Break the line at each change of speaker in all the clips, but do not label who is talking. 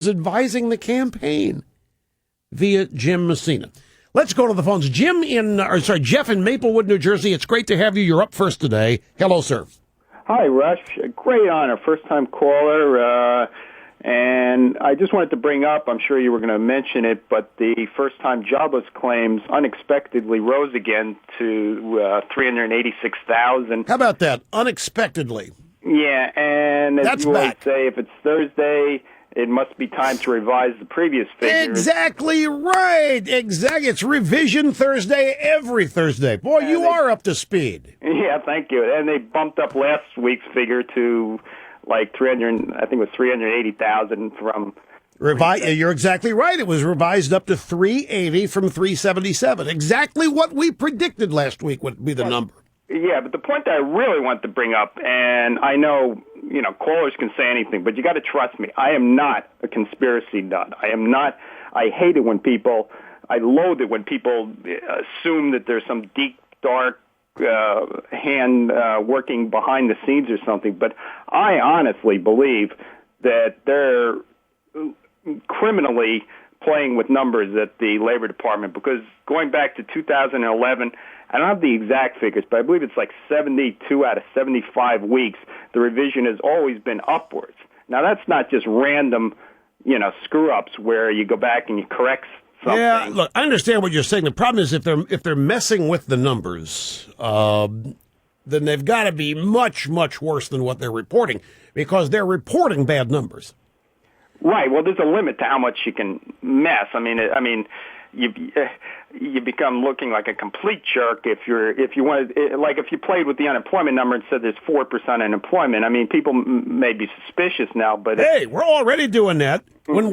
advising the campaign via Jim Messina. Let's go to the phones. Jeff in Maplewood, New Jersey. It's great to have you. You're up first today. Hello, sir.
Hi, Rush. Great honor. First-time caller. And I just wanted to bring up, I'm sure you were going to mention it, but the first-time jobless claims unexpectedly rose again to 386,000.
How about that? Unexpectedly.
Yeah, and as
That's
you always
back.
say, if it's Thursday, it must be time to revise the previous figures.
Exactly right. Exactly. It's Revision Thursday every Thursday. Boy, you are up to speed.
Yeah, thank you. And they bumped up last week's figure to like 300, I think it was 380,000 from...
You're exactly right. It was revised up to 380 from 377. Exactly what we predicted last week would be the number.
Yeah, but the point that I really want to bring up, and I know, callers can say anything, but you got to trust me. I am not a conspiracy nut. I hate it when I loathe it when people assume that there's some deep, dark hand working behind the scenes or something. But I honestly believe that they're criminally playing with numbers at the Labor Department, because going back to 2011, I don't have the exact figures, but I believe it's like 72 out of 75 weeks, the revision has always been upwards. Now, that's not just random, screw-ups where you go back and you correct something.
Yeah, look, I understand what you're saying. The problem is if they're messing with the numbers, then they've got to be much, much worse than what they're reporting, because they're reporting bad numbers.
Right. Well, there's a limit to how much you can mess. I mean, you become looking like a complete jerk if you played with the unemployment number and said there's 4% unemployment. I mean, people may be suspicious now, but
hey, we're already doing that when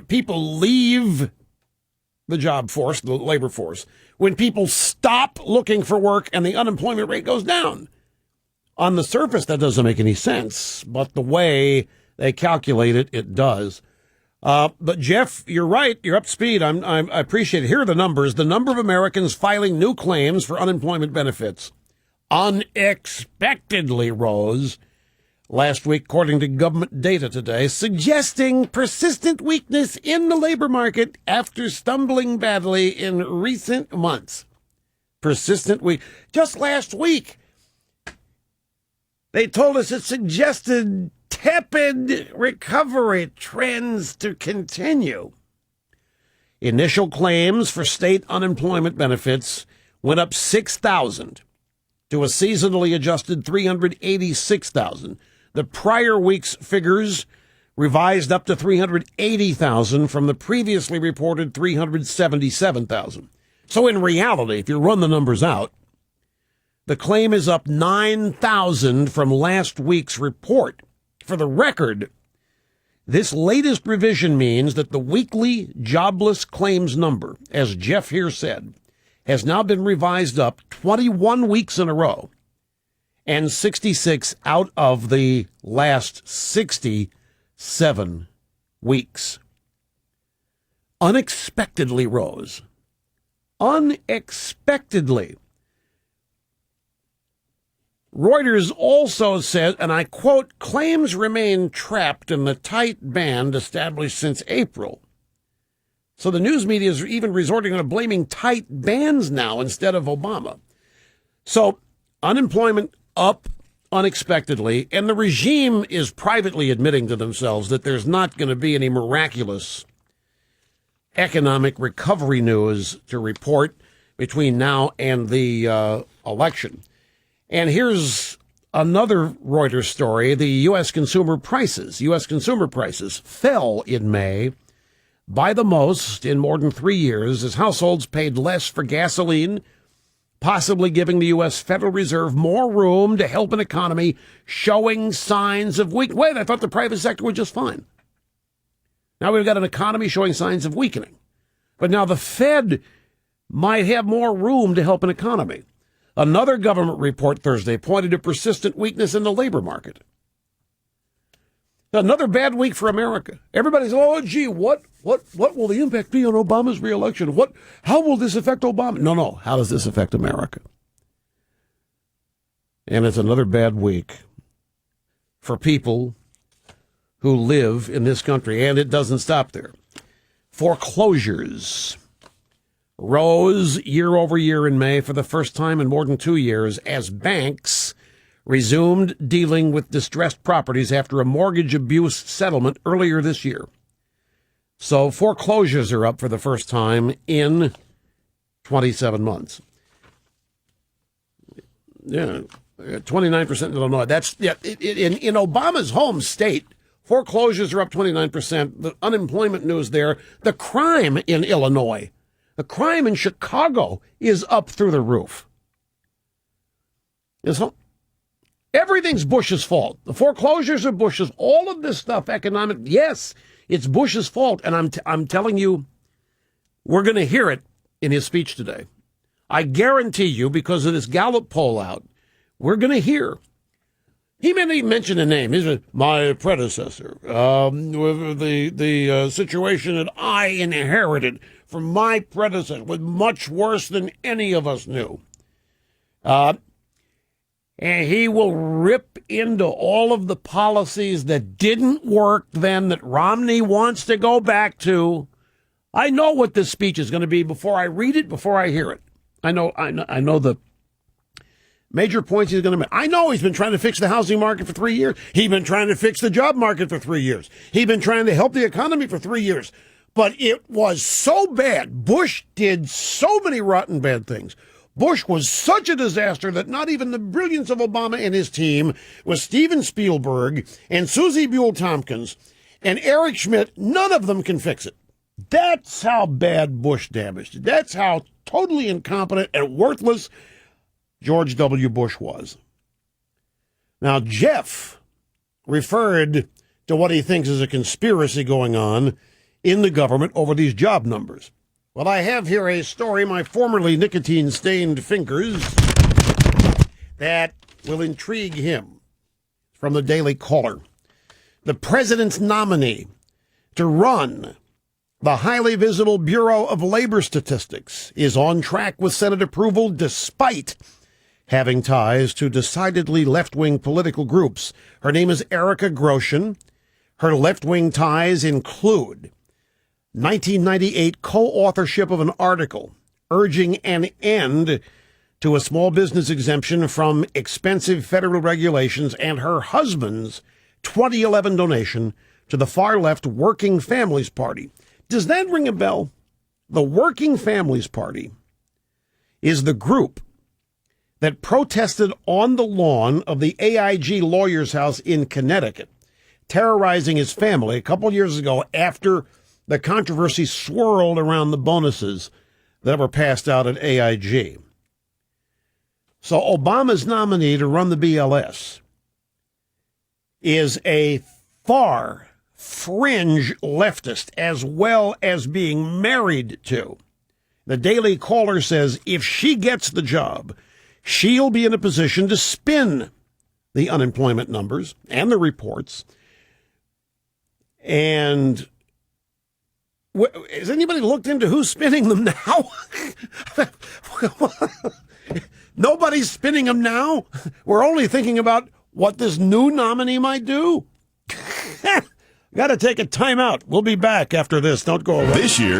people leave the job force, the labor force, when people stop looking for work and the unemployment rate goes down. On the surface, that doesn't make any sense, but the way they calculate it, it does. But Jeff, you're right. You're up to speed. I appreciate it. Here are the numbers. The number of Americans filing new claims for unemployment benefits unexpectedly rose last week, according to government data today, suggesting persistent weakness in the labor market after stumbling badly in recent months. Persistent weak. Just last week, they told us it suggested tepid recovery trends to continue. Initial claims for state unemployment benefits went up 6,000 to a seasonally adjusted 386,000. The prior week's figures revised up to 380,000 from the previously reported 377,000. So in reality, if you run the numbers out, the claim is up 9,000 from last week's report. For the record, this latest revision means that the weekly jobless claims number, as Jeff here said, has now been revised up 21 weeks in a row, and 66 out of the last 67 weeks. Unexpectedly rose. Unexpectedly. Reuters also said, and I quote, claims remain trapped in the tight band established since April. So the news media is even resorting to blaming tight bands now instead of Obama. So unemployment up unexpectedly, and the regime is privately admitting to themselves that there's not going to be any miraculous economic recovery news to report between now and the election. And here's another Reuters story. The U.S. consumer prices fell in May by the most in more than 3 years as households paid less for gasoline, possibly giving the U.S. Federal Reserve more room to help an economy showing signs of weakness. Wait, I thought the private sector was just fine. Now we've got an economy showing signs of weakening. But now the Fed might have more room to help an economy. Another government report Thursday pointed to persistent weakness in the labor market. Another bad week for America. Everybody's, oh, gee, what will the impact be on Obama's reelection? How will this affect Obama? No. How does this affect America? And it's another bad week for people who live in this country, and it doesn't stop there. Foreclosures rose year over year in May for the first time in more than 2 years as banks resumed dealing with distressed properties after a mortgage abuse settlement earlier this year. So foreclosures are up for the first time in 27 months. Yeah, 29% in Illinois. That's in Obama's home state. Foreclosures are up 29%. The unemployment news there. The crime in Illinois, the crime in Chicago is up through the roof. So everything's Bush's fault. The foreclosures are Bush's. All of this stuff, economic, yes, it's Bush's fault. And I'm telling you, we're going to hear it in his speech today. I guarantee you, because of this Gallup poll out, we're going to hear. He may not even mention a name. He said, my predecessor, with the situation that I inherited from my predecessor was much worse than any of us knew. And he will rip into all of the policies that didn't work then that Romney wants to go back to. I know what this speech is going to be before I read it, before I hear it. I know the major points he's going to make. I know he's been trying to fix the housing market for 3 years. He's been trying to fix the job market for 3 years. He's been trying to help the economy for 3 years. But it was so bad. Bush did so many rotten bad things. Bush was such a disaster that not even the brilliance of Obama and his team, with Steven Spielberg and Susie Buell-Tompkins and Eric Schmidt, none of them can fix it. That's how bad Bush damaged it. That's how totally incompetent and worthless George W. Bush was. Now, Jeff referred to what he thinks is a conspiracy going on in the government over these job numbers. Well, I have here a story, my formerly nicotine-stained fingers, that will intrigue him, from the Daily Caller. The president's nominee to run the highly visible Bureau of Labor Statistics is on track with Senate approval despite having ties to decidedly left-wing political groups. Her name is Erica Grosjean. Her left-wing ties include 1998 co-authorship of an article urging an end to a small business exemption from expensive federal regulations and her husband's 2011 donation to the far-left Working Families Party. Does that ring a bell? The Working Families Party is the group that protested on the lawn of the AIG lawyer's house in Connecticut, terrorizing his family a couple years ago after the controversy swirled around the bonuses that were passed out at AIG. So Obama's nominee to run the BLS is a far fringe leftist, as well as being married to. The Daily Caller says if she gets the job, she'll be in a position to spin the unemployment numbers and the reports. And has anybody looked into who's spinning them now? Nobody's spinning them now. We're only thinking about what this new nominee might do. Got to take a time out. We'll be back after this. Don't go away.
This year,